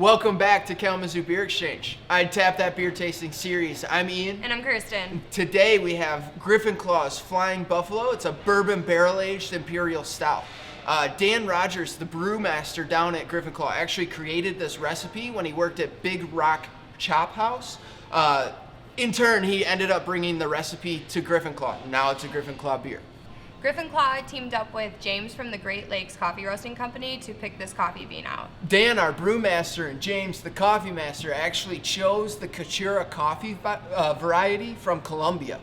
Welcome back to Kalamazoo Beer Exchange. I Tap That Beer Tasting Series. I'm Ian. And I'm Kirsten. Today we have Griffin Claw's Flying Buffalo. It's a bourbon barrel-aged imperial stout. Dan Rogers, the brewmaster down at Griffin Claw, actually created this recipe when he worked at Big Rock Chop House. In turn, he ended up bringing the recipe to Griffin Claw. Now it's a Griffin Claw beer. Griffin Claw teamed up with James from the Great Lakes Coffee Roasting Company to pick this coffee bean out. Dan, our brewmaster, and James, the coffee master, actually chose the Kachura coffee variety from Colombia.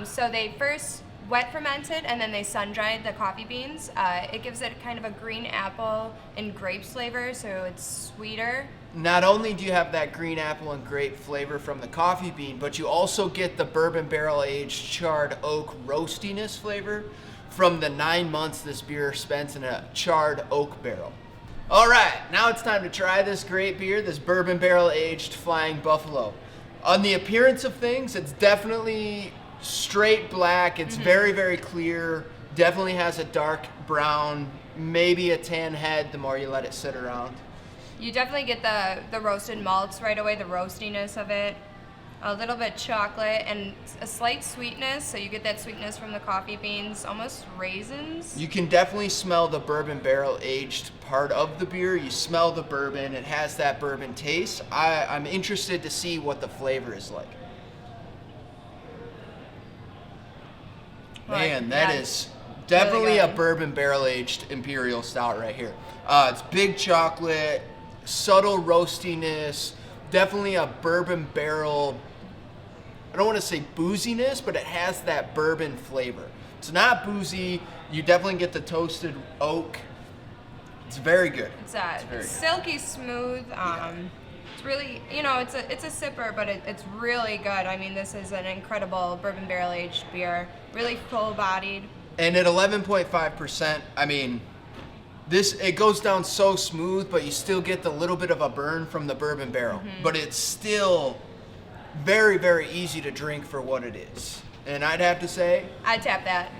So they first wet fermented and then they sun dried the coffee beans. It gives it kind of a green apple and grapes flavor, so it's sweeter. Not only do you have that green apple and grape flavor from the coffee bean, but you also get the bourbon barrel aged charred oak roastiness flavor from the 9 months this beer spent in a charred oak barrel. All right, now it's time to try this great beer, this bourbon barrel aged Flying Buffalo. On the appearance of things, it's definitely straight black. It's very, very clear. Definitely has a dark brown, maybe a tan head the more you let it sit around. You definitely get the roasted malts right away, the roastiness of it. A little bit chocolate and a slight sweetness, so you get that sweetness from the coffee beans, almost raisins. You can definitely smell the bourbon barrel aged part of the beer. You smell the bourbon. It has that bourbon taste. I'm interested to see what the flavor is like. Man, that is definitely really a bourbon barrel aged imperial stout right here. It's big chocolate, subtle roastiness, definitely a bourbon barrel. I don't want to say booziness, but it has that bourbon flavor. It's not boozy. You definitely get the toasted oak. It's very good. It's silky smooth. It's really, it's a sipper, but it's really good. I mean, this is an incredible bourbon barrel aged beer. Really full bodied. And at 11.5%, I mean, it goes down so smooth, but you still get the little bit of a burn from the bourbon barrel. But it's still very, very easy to drink for what it is. And I'd have to say, I'd tap that.